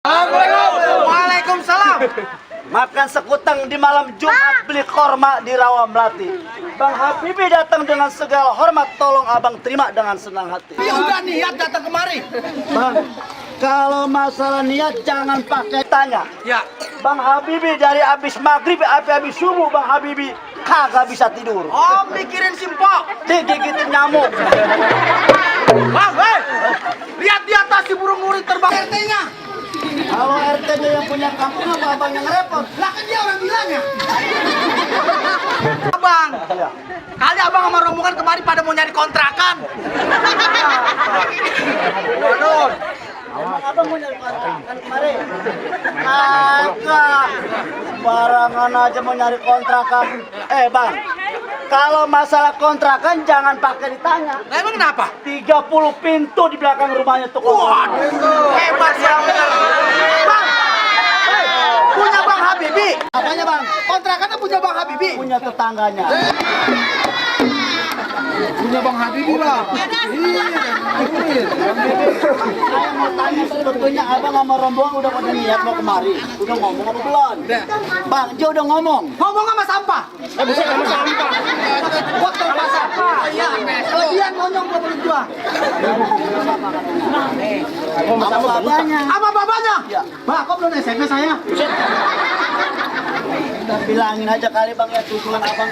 Waalaikumsalam. Makan sekutang di malam Jumat, beli korma di Rawa Melati. Bang Habibie datang dengan segala hormat, tolong abang terima dengan senang hati. Ya udah niat datang kemari. Bang, kalau masalah niat jangan pakai tanya. Ya. Bang Habibie dari habis maghrib habis subuh Bang Habibie kagak bisa tidur. Oh, mikirin simpok. Digigitin nyamuk. Bang, lihat di atas si burung murid terbang. RT-nya. Kalau RT-nya yang punya kampung apa abang yang repot? Lah kan dia orang bilangnya. Abang, Ya. kali abang sama rombongan kemari pada mau nyari kontrakan. Waduh. Emang abang mau nyari kontrakan kemarin? Kagak. Barangan aja mau nyari kontrakan. Bang, kalau masalah kontrakan jangan pakai ditanya. Nah, emang kenapa? 30 pintu di belakang rumahnya tuh. Waduh, hebat ya bener. Bang, punya Bang Habibie. Apanya bang? Kontrakannya punya Bang Habibie. Punya tetangganya. Punya Bang Habibie, Bang. Saya mau tanya sebetulnya abang sama rombongan udah pada niat mau kemari? Udah ngomong apa belum? Bang, dia udah ngomong. Ngomong sama sampah. Bukan sama sampah. Waktu pasar. Iya, kelebihan ngomong gua beli gua. Sama babanya. Sama babanya? Ya. Bang, kok belum SMS saya? Udah bilangin aja kali bang ya tujuan abang.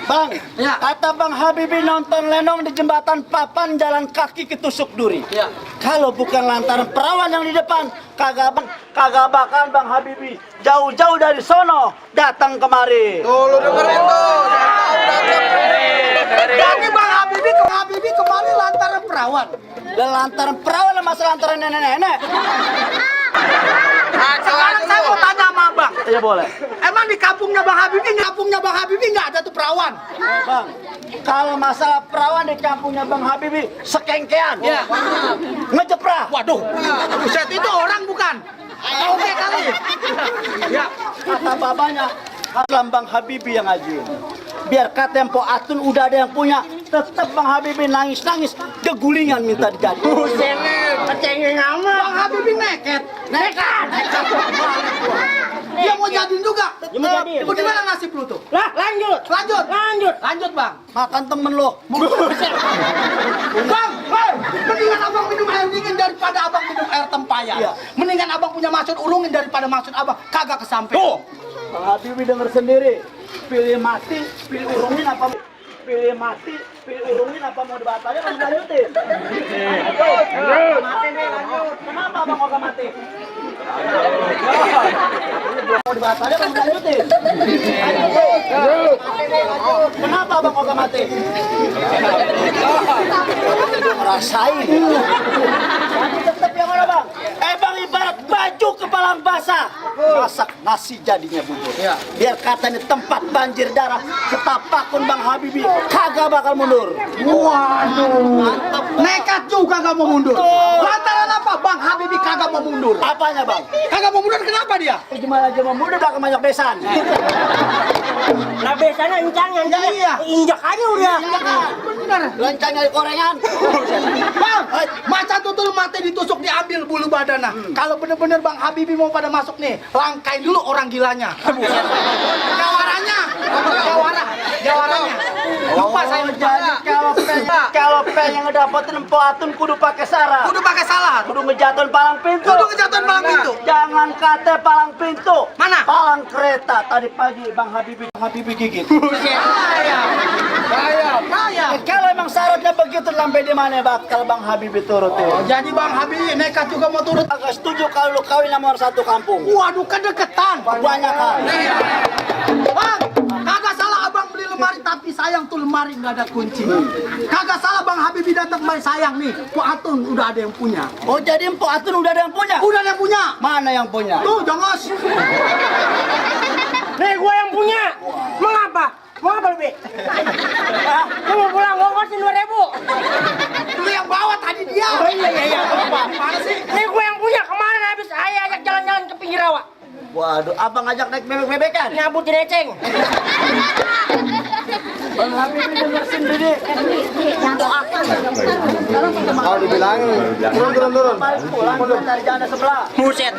Bang, Ya. kata Bang Habibie nonton lenong di jembatan papan jalan kaki ketusuk duri. Ya. Kalau bukan lantaran perawan yang di depan, kagak bakal Bang Habibie jauh-jauh dari sono datang kemari. Tuh, lu dengerin tuh. Jadi Bang Habibie kemari lantaran perawan. Dan lantaran perawan sama lantaran nenek-nenek. Nah, sekarang saya mau tanya sama Abang. Ya boleh. Emang di kampungnya Bang Habibie nggak ada tuh perawan? Bang, kalau masalah perawan di kampungnya Bang Habibie sekengkean. Ya. Ngejeprak. Waduh, buset itu orang bukan? Oke kali. Ya. Kata babanya, Bang Habibie yang ngajuin. Biar kata Empo Atun udah ada yang punya, tetap Bang Habibie nangis-nangis, degulingan minta dijadi. Buset, kecengin amat. Bang Habibie nekat. Dia mau jadiin juga. Dia mau jadiin. Bagaimana nasib lu tuh? Lah, lanjut. Lanjut Bang. Makan temen lo. Bang, mendingan abang minum air dingin daripada abang minum air tempayan. Iya. Mendingan abang punya maksud urungin daripada maksud abang kagak kesampaian. Bang Habibie denger sendiri. Pilih mati, pilih urungin apa? Pilih mati, pilih urungin apa mau dibatalin atau dilanjutin? Mati nih, lanjut. Kenapa abang mau mati? Mau dibatalin atau dilanjutin? Kenapa abang mau mati? Ngerasain. Tapi tetap yang mana bang? Bang ibarat baju kepalang basah. Masak nasi jadinya bubur. Biar katanya tempat banjir darah, ketapakun Bang Habibie kagak bakal mundur. Waduh. Mantap. Nekat juga gak mau mundur. Lantaran apa Bang Habibie kagak mau mundur? Apanya bang? Kagak mau mundur kenapa dia? Gimana aja mau mundur bakal banyak besan. Nah besannya encangnya, Ya iya. injak aja udah. Bener. Lencang dari korengan. Bang, macan tutul mati ditusuk diambil bulu badannya. Kalau bener-bener Bang Habibie mau pada masuk nih, langkain dulu orang gilanya. Jawarannya. Lupa saya lupa. Jadi kalau pengen ngedapetin Empo Atun kudu pakai syarat. Kudu pakai salah. Kudu ngejatuhin palang pintu. Kudu ngejatuhin palang pintu. Jangan kata palang pintu. Mana? Palang kereta. Tadi pagi Bang Habibie gigit. Kaya. Kalau emang syaratnya begitu sampai di mana bakal Bang Habibie turutin. Jadi Bang Habibie nekat juga mau turut. Agak setuju kalau lu kawin sama orang satu kampung. Waduh, kedeketan. Kebanyakan. Bang, kagak salah abang beli lemari tapi sayang tuh lemari nggak ada kunci. Kagak salah Bang Habibie datang kemari sayang nih. Po Atun udah ada yang punya. Oh jadi Empo Atun udah ada yang punya? Udah ada yang punya. Mana yang punya? Tuh, jongos. Nih gua yang punya. Mengapa? Mau apa lebih? Gua mau pulang ngongkosin 2.000. Lu yang bawa tadi dia. Oh iya. Mana sih? Nih gua yang punya kemarin habis ayah ajak jalan-jalan ke pinggir rawa. Waduh, abang ngajak naik bebek-bebekan? Nyabutin eceng. Bang Habibie denger sendiri. Kalau dibilangin turun. Pulang dari janda sebelah. Buset.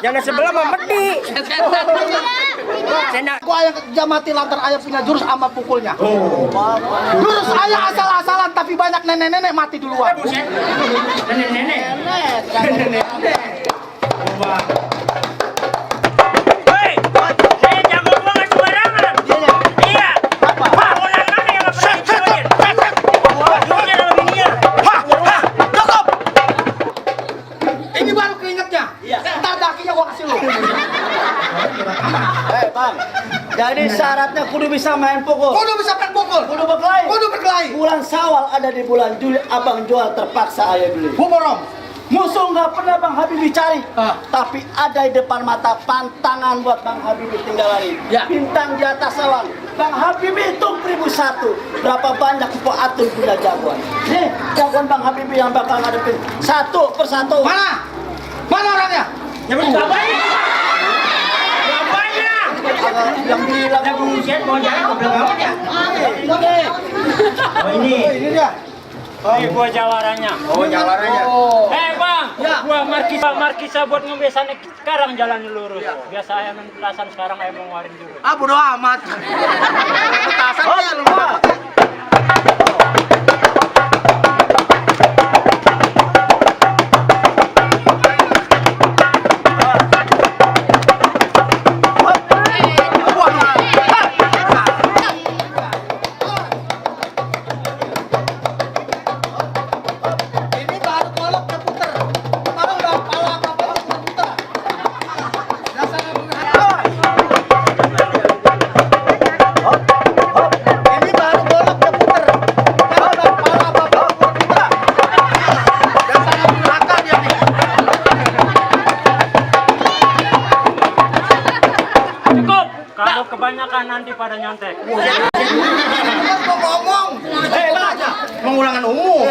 Janda sebelah mah medi. Senda. Gua yang jamati lantar ayah punya jurus sama pukulnya. Jurus ayah asal-asalan tapi banyak nenek-nenek mati duluan. Nenek. Hei, saya jago gua nggak sembarangan. Iya. Bangunan mana yang nggak pernah dicobain? Ini adalah bininya. Cukup. Ini baru keringetnya. Iya. Ntar dakinya gua kasih lu. Bang. Jadi syaratnya kudu bisa main pukul. Kudu bisa main pukul. Kudu berkelahi. Kudu berkelahi. Bulan Syawal ada di bulan Juli, abang jual terpaksa ayah beli. Buborong. Musuh nggak pernah Bang Habibie cari, Ah. tapi ada di depan mata pantangan buat Bang Habibie tinggal lari. Ya. Bintang di atas awan. Bang Habibie hitung 1001. Berapa banyak Po Atul punya jagoan. Nih, jagoan Bang Habibie yang bakal ngadepin satu persatu. Mana? Mana orangnya? Ya betul. Bapaknya. Yang bilang Ada buset mau jalan ke belakang ya. Oh ini. Ini dia. Ini gua jawarannya. Oh, jawarannya. Bang, Ya. gua markisa buat ngebesan sekarang jalan lurus. Biasa ayam main petasan sekarang ayam mau ngeluarin jurus. Ah bodo amat. Petasan dia lu. Ini baru golok udah puter. Baru udah kepala apa-apa udah puter. Dasar ini baru golok udah puter. Baru udah kepala apa-apa udah puter. Dasar neraka dia nih. Cukup. Kalau kebanyakan nanti pada nyontek. Dia mau ngomong. Aja. Mengulangan umum.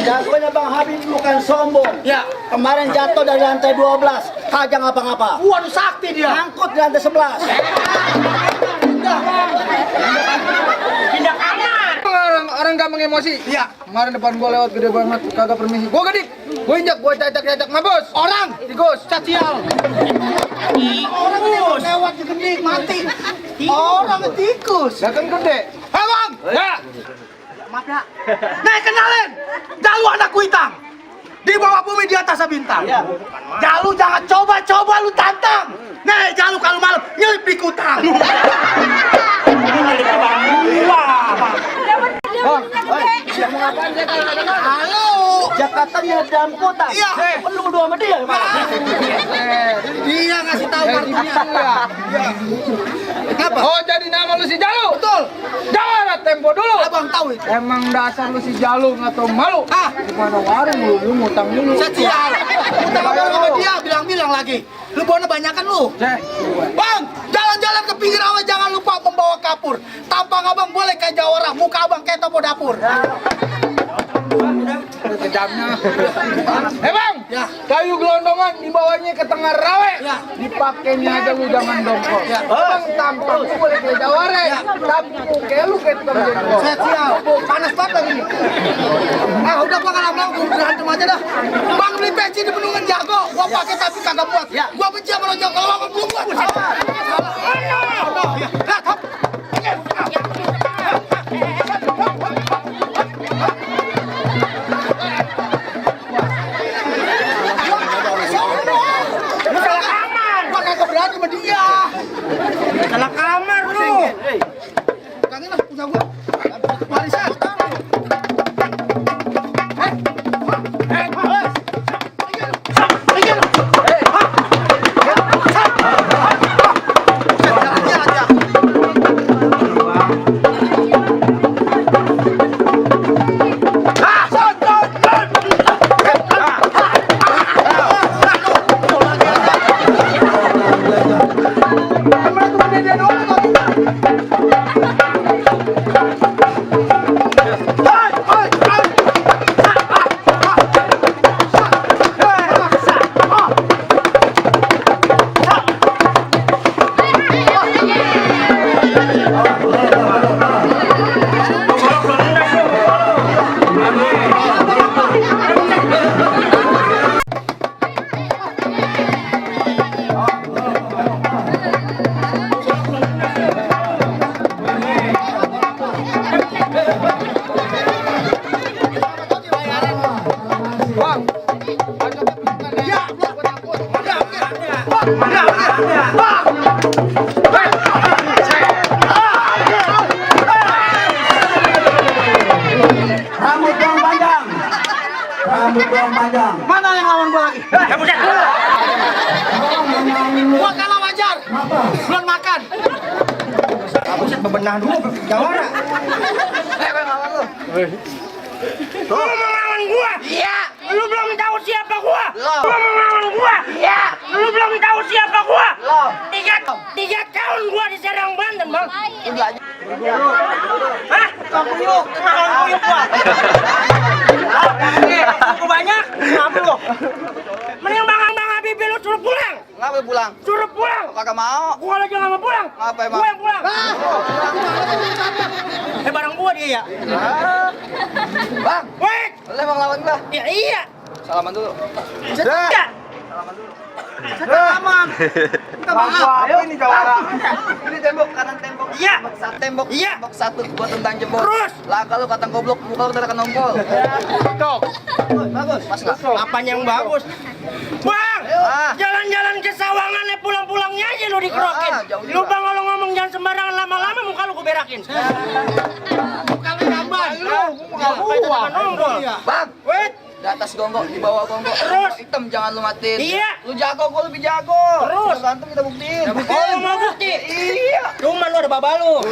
jagoannya Bang Habibie bukan sombong. Ya. Kemarin jatuh dari lantai 12, kagak ngapa-ngapa. Waduh sakti dia. Angkut di lantai 11. Pindah kamar. Orang gampang emosi. Iya. Kemarin depan gua lewat gede banget, kagak permisi. Gua gedik, gua injak, gua cacak mabos. Orang Tikus. cacial. Orang lewat digendik mati. Orang tikus. Datang gede. Hei bang. Ya. Maaf ya. Nih kenalin. Jalu anak kuitang. Di bawah bumi di atas bintang. Ya. Jalu jangan coba-coba lu tantang. Nih Jalu kalau malam nyelip di kutang. Ini nyelip ke barang gua. Halo. Jakartanya dalam kota. Iya. Lu berdua sama dia. Bang. Dia ngasih tahu partinya. Kenapa? Oh, jadi nama lu si Jalu. Betul. Jangan tempo dulu. Abang tahu itu. Emang dasar lu si Jalu nggak tahu malu. Ah. Gimana warung lu ngutang dulu. Cacial. Kita ngomong sama dia bilang-bilang lagi. Lu bawa banyakan lu. Bang, jalan-jalan ke pinggir rawa jangan lupa membawa kapur. Tampang abang boleh kayak jawara, muka abang kayak topo dapur. Kejamnya. Bang, Ya. kayu gelondongan dibawanya ke tengah rawe. Ya. Dipakainya aja lu jangan dongkol. Ya. Bang, tampang lu boleh kayak jaware. Tapi muka lu kayak tukang jengkol. Cacial, panas banget lagi nih. Ah udah gua kalah bilang gua berantem aja dah. Bang beli peci di Bendungan Jago, gua pakai tapi kagak buat. Gua benci sama lo Jago, kalau belum buat. Gua kagak berani sama dia. Salah kamar lu. Kangen lah punya gua. Warisan. Rambut yang panjang. Rambut yang panjang. Mana yang lawan gua lagi? Kamu dah. Gua kalah wajar. Belum makan. Buset bebenah dulu. Jawara. Lu mau ngelawan gua? Iya. Lu belum tahu siapa gua? Lu mau ngelawan gua? Iya. Lu belum tahu siapa gua? Tiga tahun gua di Serang, Banten, Bang. Hah? Kamu yuk, ngelawan yuk gua. Aku banyak. Kenapa lu? Mending Bang Habib lu suruh pulang. Ngapa pulang? Suruh pulang. Kagak mau. Gua aja nggak mau pulang. Ngapa emang? Gua yang pulang. Barang gua dia ya. Bang, Wait. lu emang lawan gua. Ya iya. Salaman dulu. Ya. Aman. Minta maaf. Ayo ini Jawara. Ini tembok kanan tembok. Iya. Tembok. Iya. Tembok satu gua tendang jebol. Terus? Lah kalau kata goblok muka lu tekan nongkol. Bagus. Pas enggak? Apanya yang bagus? Bang, jalan-jalan ke Sawangan pulang-pulangnya aja lu dikerokin. Jauh juga. Lu bang kalau ngomong jangan sembarangan, lama-lama muka lu gue berakin. Bukan gambar. Lu Nongol. Bang, Wait. di atas gonggok, di bawah gonggok. Terus? Hitam jangan lu matiin. Iya. Lu jago, gua lebih jago. Terus? Kita berantem kita buktiin. Oh, lu mau bukti? Iya. Cuma lu ada baba lu.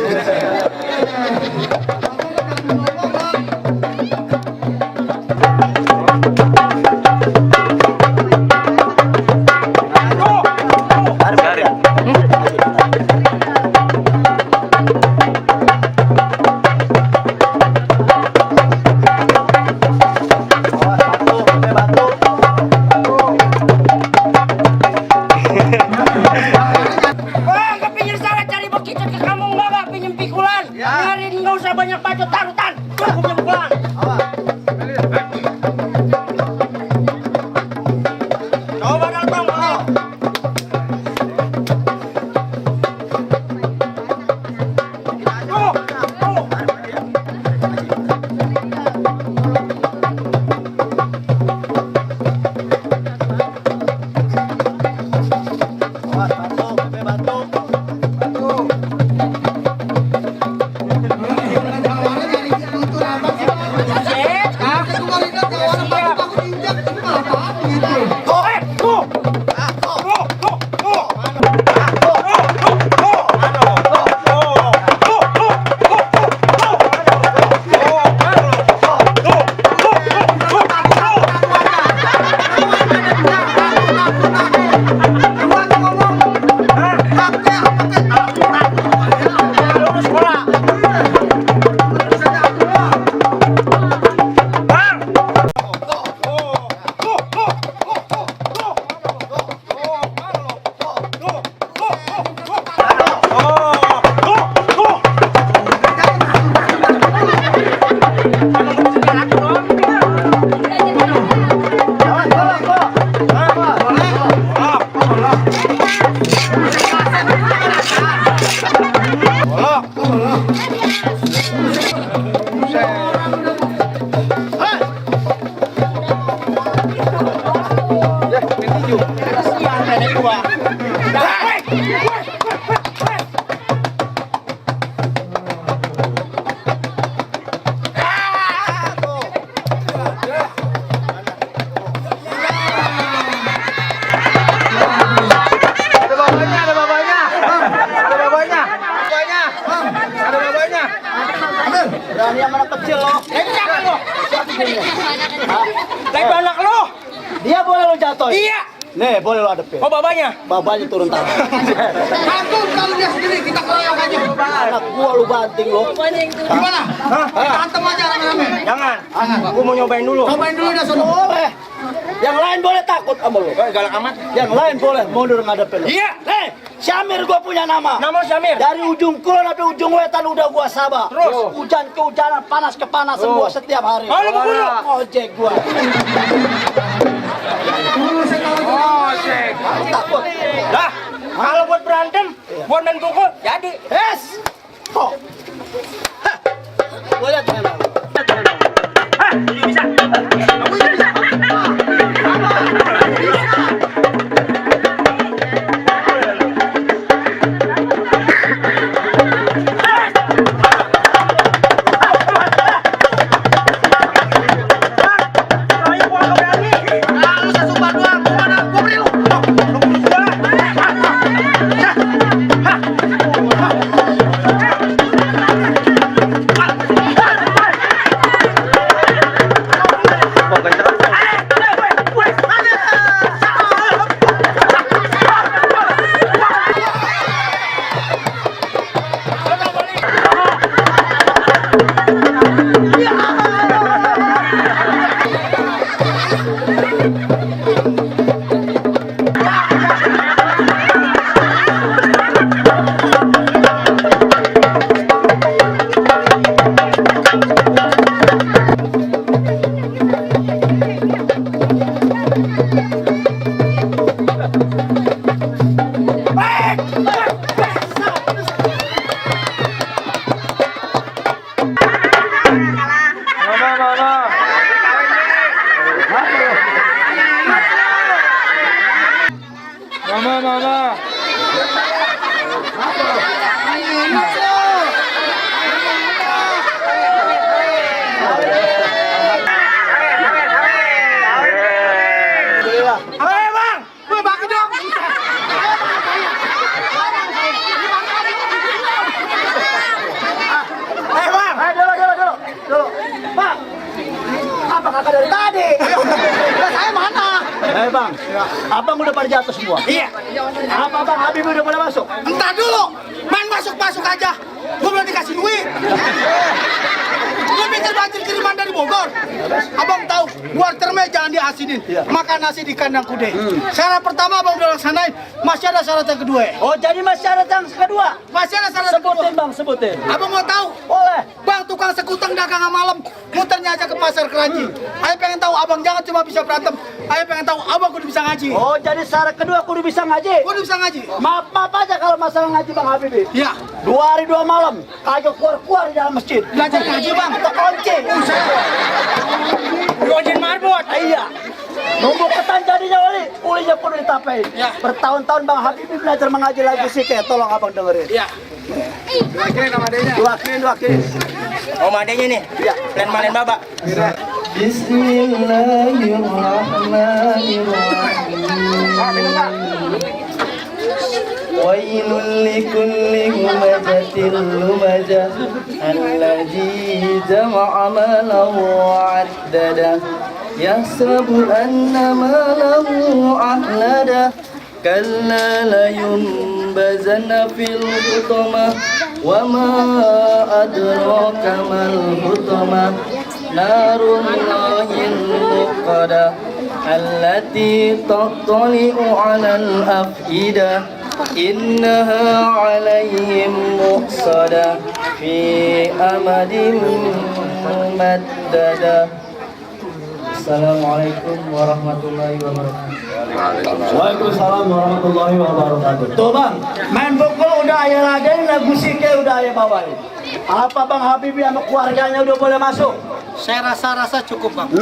Bang, ke pinggir sawah cari begitu ke kampung baba, pinjem pikulan. Biarin nggak usah banyak bacot tarutan. Aku pinjem pikulan. Coba datang, oh. Berani sama anak kecil lo. Jangan lo. Lagi anak lo. Dia boleh lo jatuh. Iya. Nih, boleh lo adepin. Oh babanya. Babanya turun tangan. Satu kalau dia sendiri kita keroyok aja. Anak gua lu banting lo. Gimana? Kita antem aja rame-rame. Jangan. Aku mau nyobain dulu. Cobain dulu dah sono. Boleh. Yang lain boleh takut sama lo. Galak amat. Yang lain boleh mundur ngadepin lo. Iya. Nih, Syamir gua punya nama. Nama Syamir. Dari ujung kulon sampai ujung wetan udah gua sabar. Terus? Hujan ke hujanan, panas ke panasan gua setiap hari. Oh, lu berburu? Ojek gua. Ojek. Takut. Lah, kalau buat berantem, buat main pukul, jadi. Yes. Oh. Hah. Gua lihat memang. Hah, ini bisa. Kamu ini bisa. mama. Hei bang, Woi, bagi dong. hei bang. Dulu. Pak, apa kakak dari tadi? Saya mana? Bang, abang udah pada jatuh semua. Iya. Apa bang Habib udah pada masuk? Entar dulu. Main masuk-masuk aja. Gue belum dikasih duit. Gue pikir banjir kiriman dari Bogor. Abang tahu, buat terme jangan diasinin. Makan nasi di kandang kude. Syarat pertama abang udah laksanain. Masih ada syarat yang kedua. Oh, jadi masih ada yang kedua? Masih ada syarat yang kedua. Sebutin bang, sebutin. Abang mau tahu? Boleh. Bang, tukang sekutang dagangan malam. Muternya aja ke pasar Keranji. Ayo pengen tahu abang jangan cuma bisa berantem. Ayo pengen tahu abang kudu bisa ngaji. Oh, jadi syarat kedua kudu bisa ngaji. Kudu bisa ngaji. Maaf aja kalau masalah ngaji bang Habib. Ya. 2 hari 2 malam, kagak keluar di dalam masjid. Belajar ngaji bang. Kita kunci. Lojin marbot. Iya. Nunggu ketan jadinya wali, kulinya pun ditapain. Ya. Bertahun-tahun bang Habib belajar mengaji lagu kayak tolong abang dengerin. Ya. Kira-kira nama adanya. Diwakilin. Om adanya nih. Iya. Plan malen baba. ويل لكل همزة لمزة الذي جمع ماله وعدده يحسب أن ماله أخلده كلا لينبذن في الحطمة وما أدراك ما الحطمة نار الله الموقدة التي تطلع على الأفئدة إنها عليهم مؤصدة في أمد ممددة Assalamualaikum warahmatullahi wabarakatuh. Waalaikumsalam warahmatullahi wabarakatuh. Tuh bang, main pukul udah ayah ladain, lagu sike udah ayah bawain. Apa bang Habibie sama keluarganya udah boleh masuk? Saya rasa cukup bang.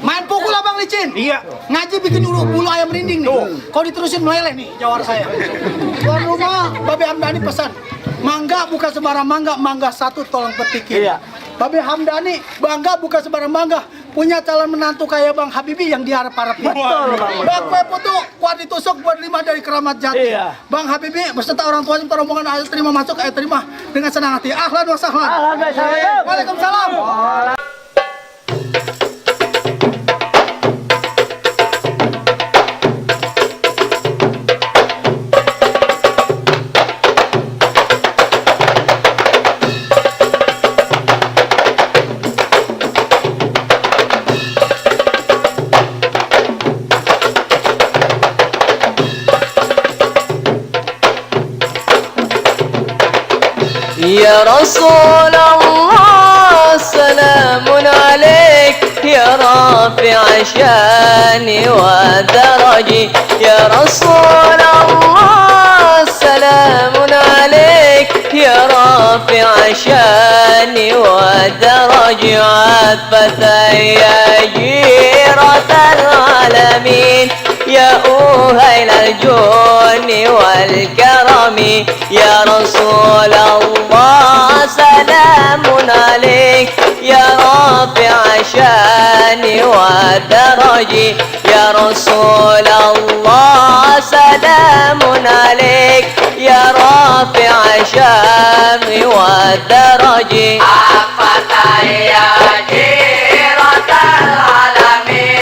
Main pukul abang licin. Iya. Ngaji bikin bulu ayam merinding nih. Kalau diterusin meleleh nih jawar saya. Tuan rumah Babe Hamdani pesan. Mangga bukan sembarang mangga, mangga satu tolong petikin. Iya. Babe Hamdani bangga bukan sembarang bangga. Punya calon menantu kayak Bang Habibie yang diharap-harapin. Betul bang. Bang Pepo tuh kuat ditusuk buat 5 dari Keramat Jati. Iya. Bang Habibie beserta orang tuanya minta rombongan ayo terima masuk, ayo terima dengan senang hati. Ahlan wa sahlan. Alhamdulillah. Waalaikumsalam. يا رسول الله سلام عليك يا رافع شاني ودرجي يا رسول الله سلام عليك يا رافع شاني ودرجي عفة يا جيرة العالمين يا أهيل الجود والكرم يا رسول الله سلام عليك يا رافع شاني ودرجي يا رسول الله سلام عليك يا رافع شاني ودرجي عفة يا جيرة العالمين